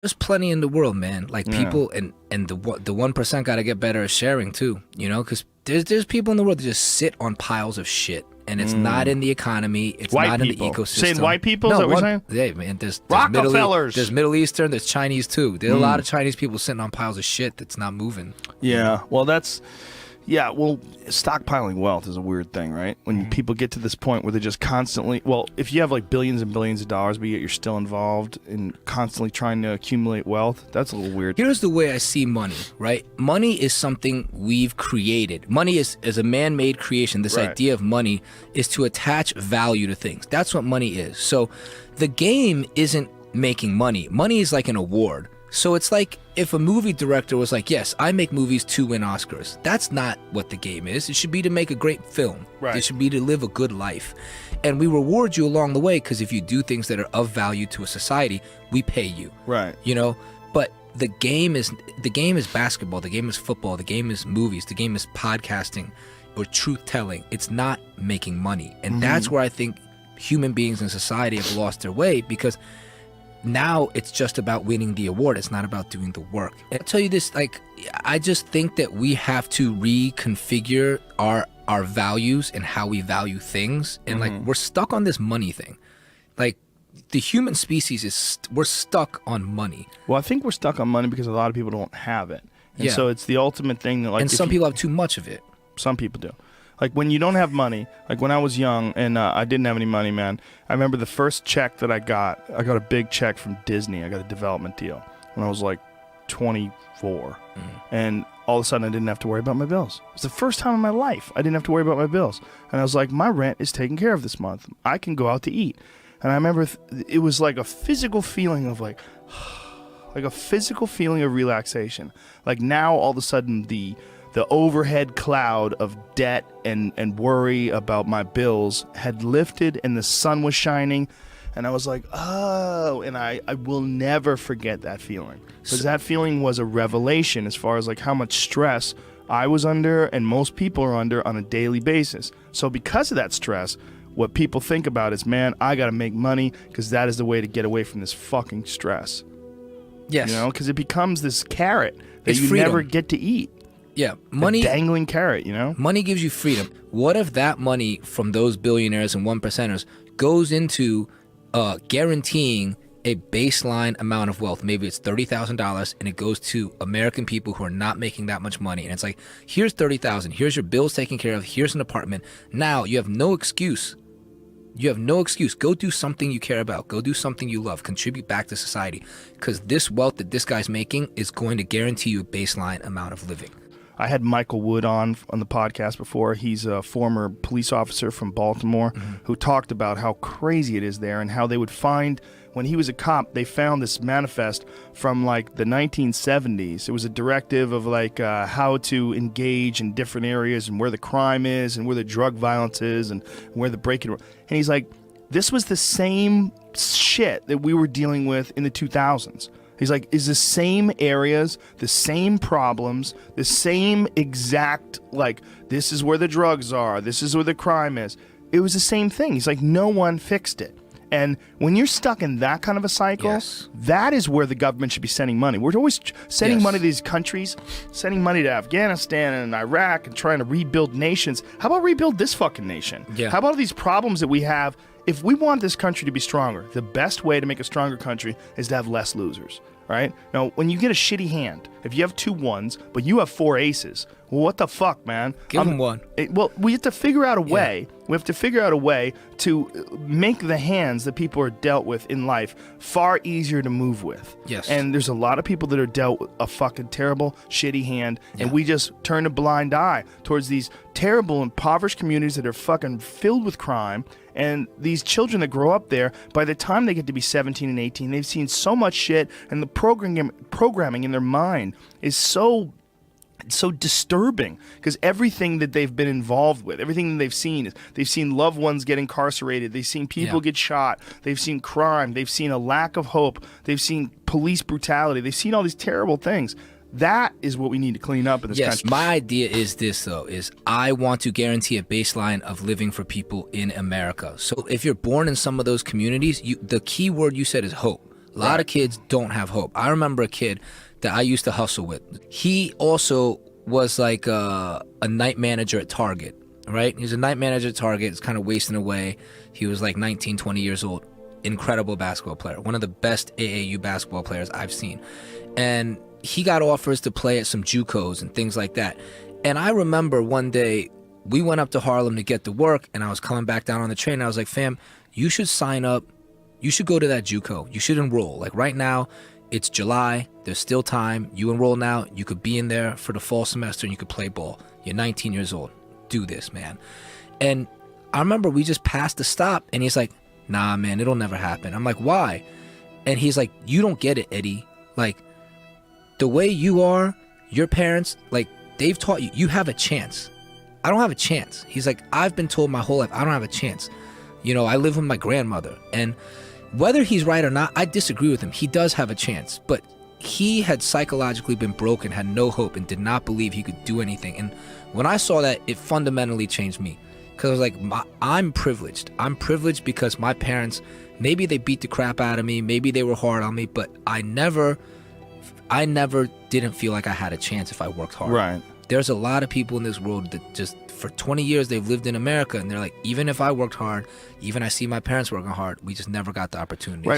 There's plenty in the world, man. Like people, and the 1% got to get better at sharing too. You know, because there's people in the world that just sit on piles of shit, and it's not in the economy. It's white not people. in the ecosystem. Saying white people? Is that what you're saying? Yeah, man. There's Rockefellers. There's Middle Eastern. There's Chinese too. There's a lot of Chinese people sitting on piles of shit that's not moving. Yeah. Well, stockpiling wealth is a weird thing, right? When people get to this point where they're just constantly, if you have like billions and billions of dollars, but yet you're still involved in constantly trying to accumulate wealth, that's a little weird. Here's the way I see money, right? Money is something we've created. Money is a man-made creation. This idea of money is to attach value to things. That's what money is. So the game isn't making money. Money is like an award. So it's like if a movie director was like, yes, I make movies to win Oscars. That's not what the game is. It should be to make a great film. Right. It should be to live a good life. And we reward you along the way because if you do things that are of value to a society, we pay you. Right. You know, but the game is basketball, the game is football, the game is movies, the game is podcasting or truth telling. It's not making money. And that's where I think human beings in society have lost their way because now it's just about winning the award. It's not about doing the work. And I'll tell you this, like, I just think that we have to reconfigure our values and how we value things. And like, we're stuck on this money thing. Like, the human species we're stuck on money. Well, I think we're stuck on money because a lot of people don't have it. And so it's the ultimate thing that, like, and some people have too much of it. Some people do. Like when you don't have money, like when I was young and I didn't have any money, man, I remember the first check that I got a big check from Disney. I got a development deal when I was like 24. And all of a sudden I didn't have to worry about my bills. It was the first time in my life I didn't have to worry about my bills. And I was like, my rent is taken care of this month. I can go out to eat. And I remember it was like a physical feeling of like a physical feeling of relaxation. Like now all of a sudden the overhead cloud of debt and worry about my bills had lifted and the sun was shining. And I was like, oh, and I will never forget that feeling. Because that feeling was a revelation as far as like how much stress I was under and most people are under on a daily basis. So because of that stress, what people think about is, man, I got to make money because that is the way to get away from this fucking stress. Yes. You know, because it becomes this carrot that It's you freedom. never get to eat. Yeah, money. A dangling carrot, you know? Money gives you freedom. What if that money from those billionaires and 1%ers goes into guaranteeing a baseline amount of wealth? Maybe it's $30,000 and it goes to American people who are not making that much money. And it's like, here's $30,000. Here's your bills taken care of. Here's an apartment. Now you have no excuse. You have no excuse. Go do something you care about. Go do something you love. Contribute back to society. Because this wealth that this guy's making is going to guarantee you a baseline amount of living. I had Michael Wood on the podcast before. He's a former police officer from Baltimore who talked about how crazy it is there and how they would find, when he was a cop, they found this manifest from like the 1970s. It was a directive of like how to engage in different areas and where the crime is and where the drug violence is and where the breaking. And he's like, this was the same shit that we were dealing with in the 2000s. He's like, is the same areas, the same problems, the same exact, like, this is where the drugs are, this is where the crime is. It was the same thing. He's like, no one fixed it. And when you're stuck in that kind of a cycle, that is where the government should be sending money. We're always sending money to these countries, sending money to Afghanistan and Iraq and trying to rebuild nations. How about rebuild this fucking nation? Yeah. How about these problems that we have? If we want this country to be stronger, the best way to make a stronger country is to have less losers, right? Now, when you get a shitty hand, if you have 2 ones, but you have 4 aces, well, what the fuck, man? Give them one. Well, we have to figure out a way. We have to figure out a way to make the hands that people are dealt with in life far easier to move with. Yes. And there's a lot of people that are dealt with a fucking terrible, shitty hand, and we just turn a blind eye towards these terrible, impoverished communities that are fucking filled with crime. And these children that grow up there, by the time they get to be 17 and 18, they've seen so much shit, and the programming in their mind is so disturbing because everything that they've been involved with, everything that they've seen loved ones get incarcerated, they've seen people get shot, they've seen crime, they've seen a lack of hope, they've seen police brutality, they've seen all these terrible things. That is what we need to clean up in this country. Yes, my idea is this, though, is I want to guarantee a baseline of living for people in America. So if you're born in some of those communities, the key word you said is hope. A lot of kids don't have hope. I remember a kid that I used to hustle with. He also was like a night manager at Target, right? He was a night manager at Target. It's kind of wasting away. He was like 19, 20 years old. Incredible basketball player. One of the best AAU basketball players I've seen. And he got offers to play at some JUCOs and things like that. And I remember one day we went up to Harlem to get to work, and I was coming back down on the train, and I was like, fam, you should sign up. You should go to that JUCO. You should enroll. Like right now, it's July. There's still time. You enroll now. You could be in there for the fall semester and you could play ball. You're 19 years old. Do this, man. And I remember we just passed the stop and he's like, nah, man, it'll never happen. I'm like, why? And he's like, you don't get it, Eddie. Like, the way you are, your parents, like, they've taught you, you have a chance. I don't have a chance. He's like, I've been told my whole life, I don't have a chance. You know, I live with my grandmother. And whether he's right or not, I disagree with him. He does have a chance. But he had psychologically been broken, had no hope, and did not believe he could do anything. And when I saw that, it fundamentally changed me. Because I was like, I'm privileged. I'm privileged because my parents, maybe they beat the crap out of me, maybe they were hard on me, but I never didn't feel like I had a chance if I worked hard. Right. There's a lot of people in this world that just, for 20 years, they've lived in America, and they're like, even if I worked hard, even I see my parents working hard, we just never got the opportunities. Right.